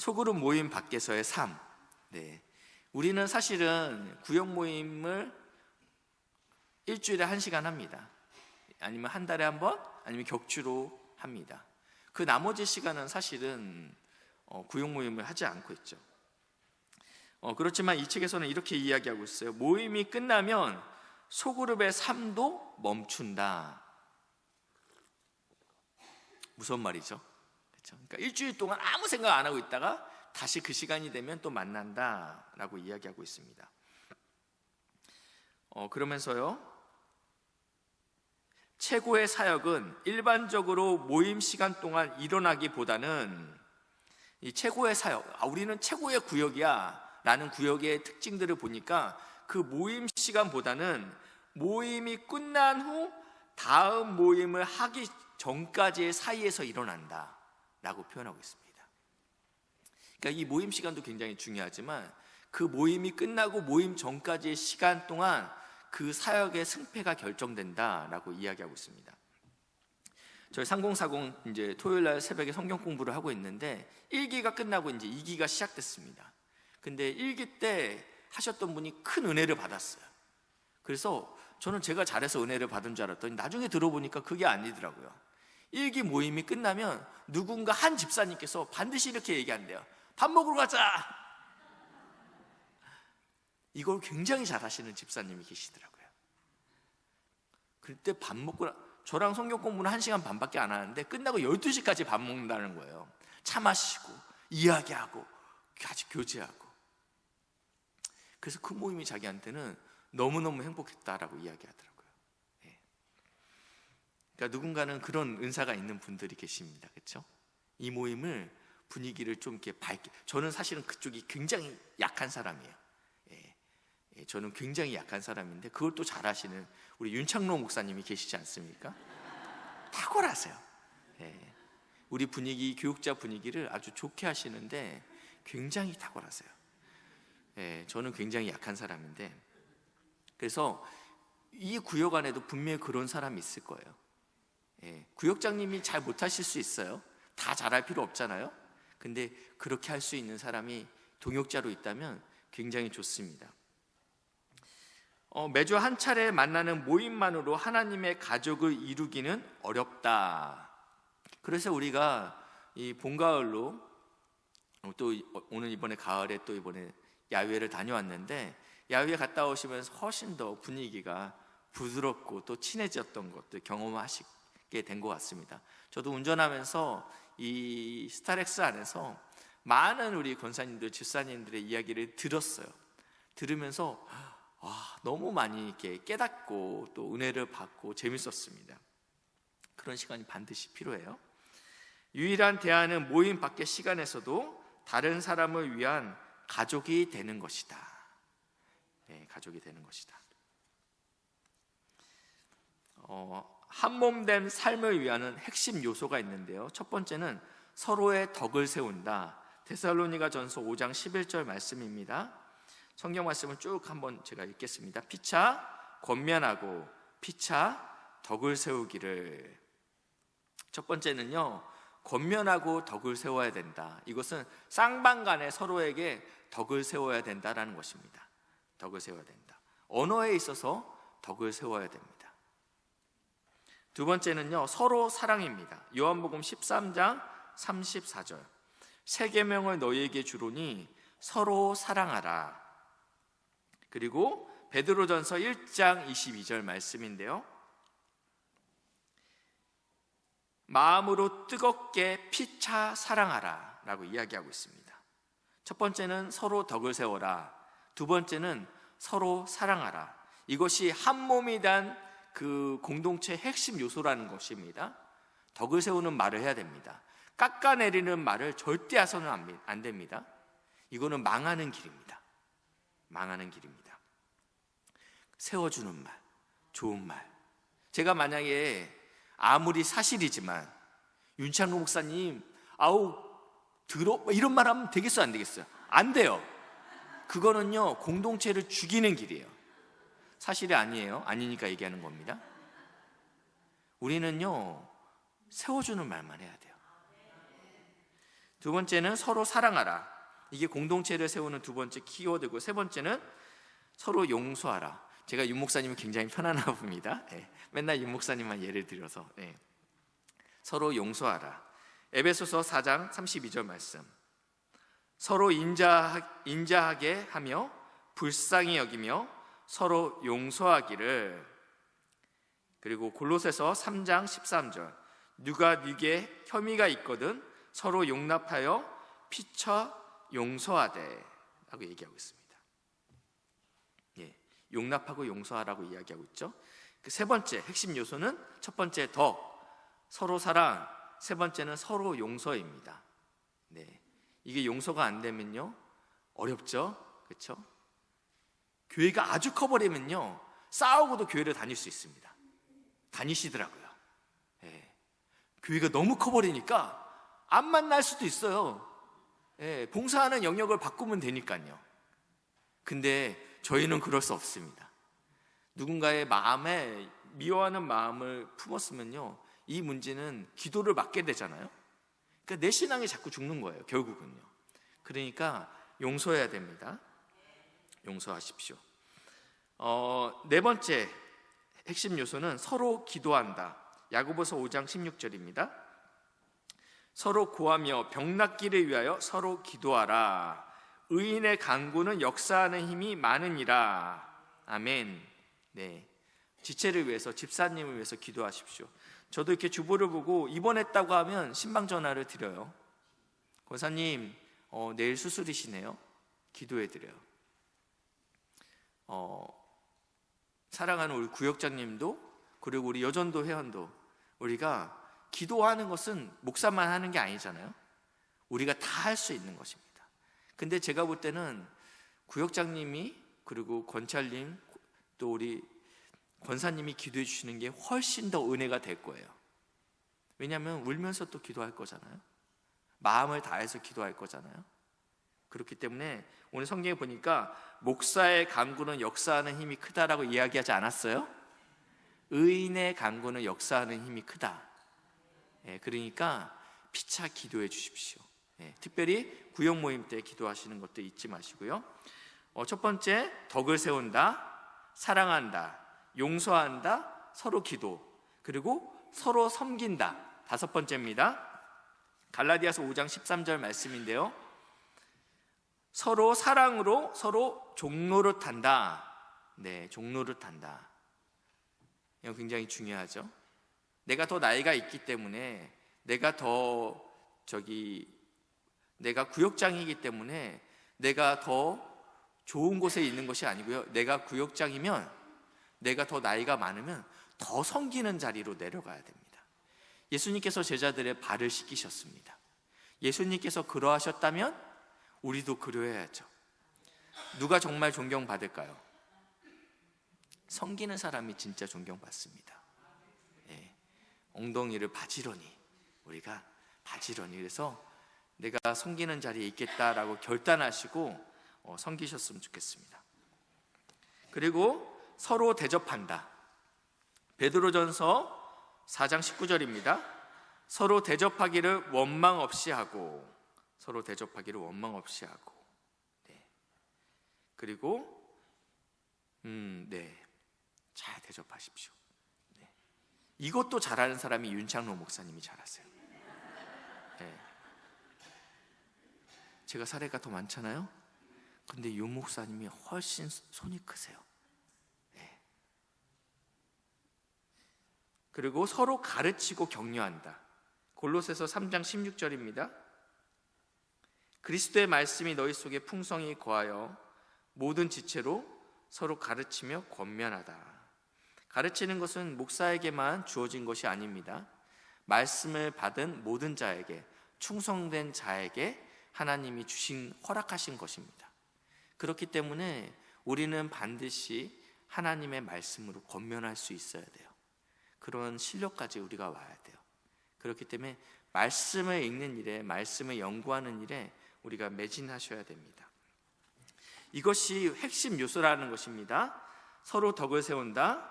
소그룹 모임 밖에서의 삶. 네. 우리는 사실은 구역 모임을 일주일에 1시간 합니다. 아니면 한 달에 한 번, 아니면 격주로 합니다. 그 나머지 시간은 사실은 구역 모임을 하지 않고 있죠. 그렇지만 이 책에서는 이렇게 이야기하고 있어요. 모임이 끝나면 소그룹의 삶도 멈춘다. 무슨 말이죠? 그렇죠? 그러니까 일주일 동안 아무 생각 안 하고 있다가 다시 그 시간이 되면 또 만난다라고 이야기하고 있습니다. 그러면서요, 최고의 사역은 일반적으로 모임 시간 동안 일어나기보다는 이 최고의 사역, 우리는 최고의 구역이야 라는 구역의 특징들을 보니까 그 모임 시간보다는 모임이 끝난 후 다음 모임을 하기 전까지의 사이에서 일어난다 라고 표현하고 있습니다. 그러니까 이 모임 시간도 굉장히 중요하지만 그 모임이 끝나고 모임 전까지의 시간 동안 그 사역의 승패가 결정된다라고 이야기하고 있습니다. 저희 3040 이제 토요일 날 새벽에 성경 공부를 하고 있는데 1기가 끝나고 이제 2기가 시작됐습니다. 근데 1기 때 하셨던 분이 큰 은혜를 받았어요. 그래서 저는 제가 잘해서 은혜를 받은 줄 알았더니 나중에 들어보니까 그게 아니더라고요. 1기 모임이 끝나면 누군가 한 집사님께서 반드시 이렇게 얘기한대요. 밥 먹으러 가자. 이걸 굉장히 잘하시는 집사님이 계시더라고요. 그때 밥 먹고 저랑 성경 공부는 1시간 반밖에 안 하는데 끝나고 12시까지 밥 먹는다는 거예요. 차 마시고 이야기하고 같이 교제하고. 그래서 그 모임이 자기한테는 너무너무 행복했다라고 이야기하더라고요. 그러니까 누군가는 그런 은사가 있는 분들이 계십니다. 그렇죠? 이 모임을 분위기를 좀 이렇게 밝게. 저는 사실은 그쪽이 굉장히 약한 사람이에요. 저는 굉장히 약한 사람인데 그걸 또 잘하시는 우리 윤창로 목사님이 계시지 않습니까? 탁월하세요. 우리 분위기, 교육자 분위기를 아주 좋게 하시는데 굉장히 탁월하세요. 저는 굉장히 약한 사람인데, 그래서 이 구역 안에도 분명히 그런 사람이 있을 거예요. 구역장님이 잘 못하실 수 있어요. 다 잘할 필요 없잖아요. 근데 그렇게 할 수 있는 사람이 동역자로 있다면 굉장히 좋습니다. 매주 한 차례 만나는 모임만으로 하나님의 가족을 이루기는 어렵다. 그래서 우리가 이 봄가을로 또 오늘 이번에 가을에 또 이번에 야외를 다녀왔는데, 야외에 갔다 오시면서 훨씬 더 분위기가 부드럽고 또 친해졌던 것들 경험하시게 된 것 같습니다. 저도 운전하면서 이 스타렉스 안에서 많은 우리 권사님들, 집사님들의 이야기를 들었어요. 들으면서 너무 많이 이렇게 깨닫고 또 은혜를 받고 재밌었습니다. 그런 시간이 반드시 필요해요. 유일한 대안은 모임 밖의 시간에서도 다른 사람을 위한 가족이 되는 것이다. 가족이 되는 것이다. 한몸된 삶을 위하는 핵심 요소가 있는데요. 첫 번째는 서로의 덕을 세운다. 데살로니가전서 5장 11절 말씀입니다. 성경 말씀을 쭉 한번 제가 읽겠습니다. 피차 권면하고 피차 덕을 세우기를. 첫 번째는요, 권면하고 덕을 세워야 된다. 이것은 쌍방간에 서로에게 덕을 세워야 된다라는 것입니다. 덕을 세워야 된다. 언어에 있어서 덕을 세워야 됩니다. 두 번째는요, 서로 사랑입니다. 요한복음 13장 34절. 새 계명을 너희에게 주노니 서로 사랑하라. 그리고 베드로전서 1장 22절 말씀인데요, 마음으로 뜨겁게 피차 사랑하라 라고 이야기하고 있습니다. 첫 번째는 서로 덕을 세워라. 두 번째는 서로 사랑하라. 이것이 한 몸이 된 그 공동체의 핵심 요소라는 것입니다. 덕을 세우는 말을 해야 됩니다. 깎아내리는 말을 절대 해서는 안 됩니다. 이거는 망하는 길입니다. 망하는 길입니다. 세워주는 말, 좋은 말. 제가 만약에 아무리 사실이지만 윤창로 목사님 이런 말 하면 되겠어요, 안 되겠어요? 안 돼요. 그거는요, 공동체를 죽이는 길이에요. 사실이 아니에요. 아니니까 얘기하는 겁니다. 우리는요, 세워주는 말만 해야 돼요. 두 번째는 서로 사랑하라. 이게 공동체를 세우는 두 번째 키워드고, 세 번째는 서로 용서하라. 제가 윤 목사님은 굉장히 편안하고 봅니다. 맨날 윤 목사님만 예를 들어서. 서로 용서하라. 에베소서 4장 32절 말씀. 서로 인자하게 하며 불쌍히 여기며 서로 용서하기를. 그리고 골로새서 3장 13절. 누가 네게 혐의가 있거든 서로 용납하여 피차 용서하되 라고 얘기하고 있습니다. 용납하고 용서하라고 이야기하고 있죠. 그 세 번째 핵심 요소는, 첫 번째 서로 사랑, 세 번째는 서로 용서입니다. 이게 용서가 안 되면요 어렵죠, 그렇죠? 교회가 아주 커버리면요 싸우고도 교회를 다닐 수 있습니다. 다니시더라고요. 교회가 너무 커버리니까 안 만날 수도 있어요. 봉사하는 영역을 바꾸면 되니까요. 근데 저희는 그럴 수 없습니다. 누군가의 마음에 미워하는 마음을 품었으면요 이 문제는 기도를 막게 되잖아요. 그러니까 내 신앙이 자꾸 죽는 거예요, 결국은요. 그러니까 용서해야 됩니다. 용서하십시오. 네 번째 핵심 요소는 서로 기도한다. 야고보서 5장 16절입니다. 서로 구하며 병 낫기를 위하여 서로 기도하라. 의인의 간구는 역사하는 힘이 많으니라. 아멘. 지체를 위해서, 집사님을 위해서 기도하십시오. 저도 이렇게 주보를 보고 입원했다고 하면 신방 전화를 드려요. 권사님, 내일 수술이시네요. 기도해드려요. 사랑하는 우리 구역장님도, 그리고 우리 여전도 회원도, 우리가 기도하는 것은 목사만 하는 게 아니잖아요. 우리가 다 할 수 있는 것입니다. 근데 제가 볼 때는 구역장님이, 그리고 권찰님, 또 우리 권사님이 기도해 주시는 게 훨씬 더 은혜가 될 거예요. 왜냐하면 울면서 또 기도할 거잖아요. 마음을 다해서 기도할 거잖아요. 그렇기 때문에 오늘 성경에 보니까 목사의 간구는 역사하는 힘이 크다라고 이야기하지 않았어요? 의인의 간구는 역사하는 힘이 크다. 그러니까 피차 기도해 주십시오. 특별히 구역 모임 때 기도하시는 것도 잊지 마시고요. 첫 번째, 덕을 세운다, 사랑한다, 용서한다, 서로 기도, 그리고 서로 섬긴다. 다섯 번째입니다. 갈라디아서 5장 13절 말씀인데요, 서로 사랑으로 서로 종노릇한다. 종노릇한다. 이거 굉장히 중요하죠. 내가 더 나이가 있기 때문에, 내가 구역장이기 때문에 내가 더 좋은 곳에 있는 것이 아니고요, 내가 구역장이면, 내가 더 나이가 많으면 더 섬기는 자리로 내려가야 됩니다. 예수님께서 제자들의 발을 씻기셨습니다. 예수님께서 그러하셨다면 우리도 그러해야죠. 누가 정말 존경받을까요? 섬기는 사람이 진짜 존경받습니다. 엉덩이를 바지런히, 우리가 바지런히, 그래서 내가 섬기는 자리에 있겠다라고 결단하시고 섬기셨으면 좋겠습니다. 그리고 서로 대접한다. 베드로전서 4장 19절입니다. 서로 대접하기를 원망 없이 하고, 서로 대접하기를 원망 없이 하고. 그리고 잘 대접하십시오. 이것도 잘하는 사람이 윤창로 목사님이 잘하세요. 제가 사례가 더 많잖아요. 근데 윤 목사님이 훨씬 손이 크세요. 그리고 서로 가르치고 격려한다. 골로새서 3장 16절입니다. 그리스도의 말씀이 너희 속에 풍성히 거하여 모든 지체로 서로 가르치며 권면하다. 가르치는 것은 목사에게만 주어진 것이 아닙니다. 말씀을 받은 모든 자에게, 충성된 자에게 하나님이 허락하신 것입니다. 그렇기 때문에 우리는 반드시 하나님의 말씀으로 권면할 수 있어야 돼요. 그런 실력까지 우리가 와야 돼요. 그렇기 때문에 말씀을 읽는 일에, 말씀을 연구하는 일에 우리가 매진하셔야 됩니다. 이것이 핵심 요소라는 것입니다. 서로 덕을 세운다,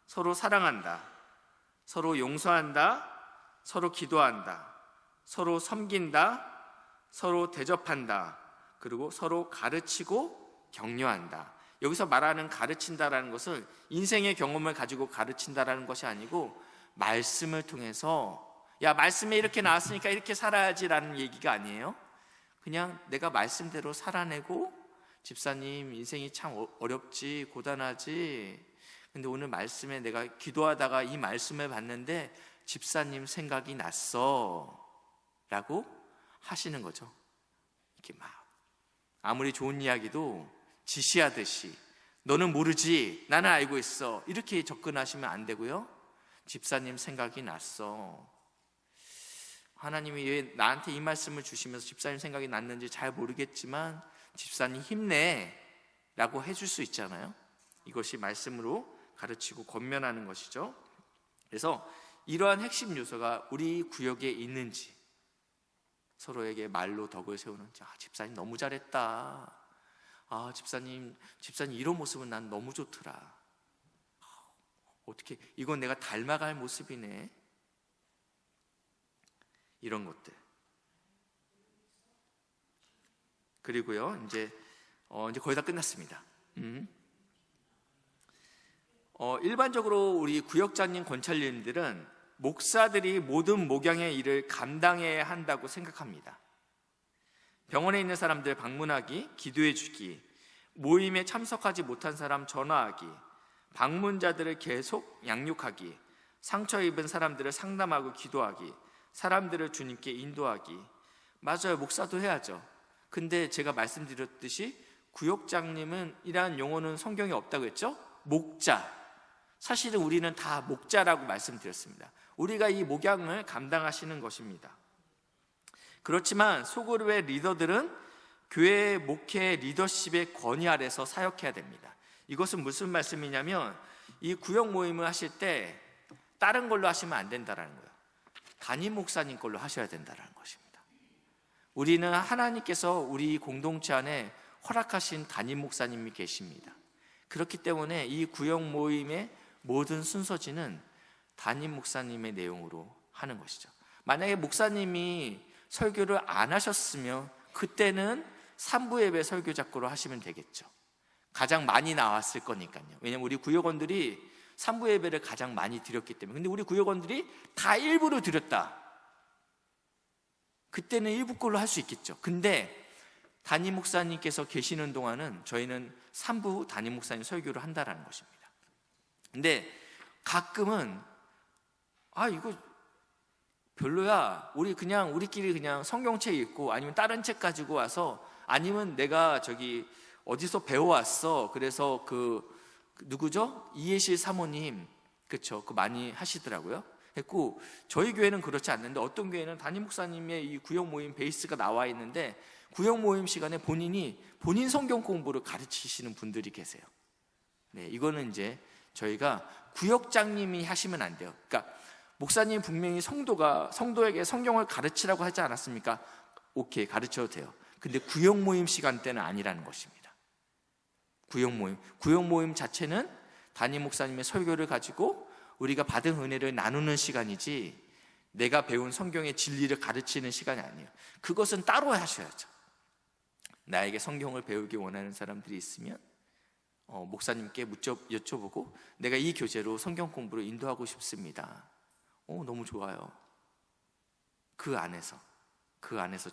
서로 사랑한다, 서로 용서한다, 서로 기도한다, 서로 섬긴다, 서로 대접한다. 그리고 서로 가르치고 격려한다. 여기서 말하는 가르친다라는 것을 인생의 경험을 가지고 가르친다라는 것이 아니고 말씀을 통해서 야, 말씀에 이렇게 나왔으니까 이렇게 살아야지라는 얘기가 아니에요. 그냥 내가 말씀대로 살아내고 집사님 인생이 참 어렵지 고단하지, 근데 오늘 말씀에 내가 기도하다가 이 말씀을 봤는데 집사님 생각이 났어 라고 하시는 거죠. 이렇게 막 아무리 좋은 이야기도 지시하듯이 너는 모르지 나는 알고 있어 이렇게 접근하시면 안 되고요. 집사님 생각이 났어. 하나님이 왜 나한테 이 말씀을 주시면서 집사님 생각이 났는지 잘 모르겠지만 집사님 힘내 라고 해줄 수 있잖아요. 이것이 말씀으로 가르치고 권면하는 것이죠. 그래서 이러한 핵심 요소가 우리 구역에 있는지, 서로에게 말로 덕을 세우는지, 집사님 너무 잘했다, 집사님 이런 모습은 난 너무 좋더라, 어떻게 이건 내가 닮아갈 모습이네, 이런 것들. 그리고요 이제 거의 다 끝났습니다. 일반적으로 우리 구역장님, 권찰님들은 목사들이 모든 목양의 일을 감당해야 한다고 생각합니다. 병원에 있는 사람들 방문하기, 기도해 주기, 모임에 참석하지 못한 사람 전화하기, 방문자들을 계속 양육하기, 상처 입은 사람들을 상담하고 기도하기, 사람들을 주님께 인도하기. 맞아요, 목사도 해야죠. 근데 제가 말씀드렸듯이 구역장님은 이러한 용어는 성경에 없다고 했죠? 목자. 사실은 우리는 다 목자라고 말씀드렸습니다. 우리가 이 목양을 감당하시는 것입니다. 그렇지만 소그룹의 리더들은 교회 목회 리더십의 권위 아래서 사역해야 됩니다. 이것은 무슨 말씀이냐면 이 구역 모임을 하실 때 다른 걸로 하시면 안 된다는 거예요. 담임 목사님 걸로 하셔야 된다는 것입니다. 우리는 하나님께서 우리 공동체 안에 허락하신 담임 목사님이 계십니다. 그렇기 때문에 이 구역 모임의 모든 순서지는 담임 목사님의 내용으로 하는 것이죠. 만약에 목사님이 설교를 안 하셨으면 그때는 3부 예배 설교 작고로 하시면 되겠죠. 가장 많이 나왔을 거니까요. 왜냐하면 우리 구역원들이 3부 예배를 가장 많이 드렸기 때문에. 근데 우리 구역원들이 다 1부로 드렸다, 그때는 1부 걸로 할 수 있겠죠. 근데 담임 목사님께서 계시는 동안은 저희는 3부 담임 목사님 설교를 한다라는 것입니다. 근데 가끔은 이거 별로야, 우리끼리 그냥 성경책 읽고 아니면 다른 책 가지고 와서, 아니면 내가 저기 어디서 배워왔어, 그래서 누구죠? 이해실 사모님, 그쵸? 많이 하시더라고요. 했고 저희 교회는 그렇지 않는데 어떤 교회는 담임 목사님의 이 구역 모임 베이스가 나와 있는데 구역 모임 시간에 본인 성경 공부를 가르치시는 분들이 계세요. 네, 이거는 이제 저희가 구역장님이 하시면 안 돼요. 그러니까 목사님 분명히 성도에게 성경을 가르치라고 하지 않았습니까? 오케이, 가르쳐도 돼요. 근데 구역 모임 시간 때는 아니라는 것입니다. 구역 모임 자체는 담임 목사님의 설교를 가지고 우리가 받은 은혜를 나누는 시간이지 내가 배운 성경의 진리를 가르치는 시간이 아니에요. 그것은 따로 하셔야죠. 나에게 성경을 배우기 원하는 사람들이 있으면 목사님께 여쭤보고 내가 이 교재로 성경 공부를 인도하고 싶습니다. 너무 좋아요. 그 안에서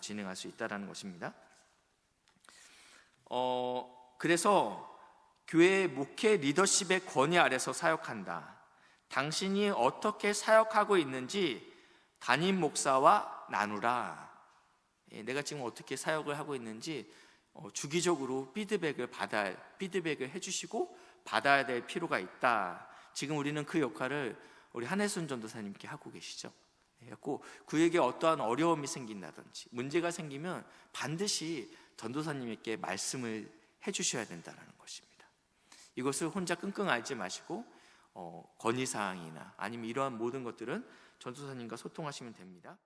진행할 수 있다는 것입니다. 그래서 교회 목회 리더십의 권위 아래서 사역한다. 당신이 어떻게 사역하고 있는지 담임 목사와 나누라. 내가 지금 어떻게 사역을 하고 있는지 주기적으로 피드백을 해주시고 받아야 될 필요가 있다. 지금 우리는 그 역할을 우리 한혜순 전도사님께 하고 계시죠. 그래서 그에게 어떠한 어려움이 생긴다든지 문제가 생기면 반드시 전도사님에게 말씀을 해주셔야 된다는 것입니다. 이것을 혼자 끙끙 앓지 마시고 건의사항이나 아니면 이러한 모든 것들은 전도사님과 소통하시면 됩니다.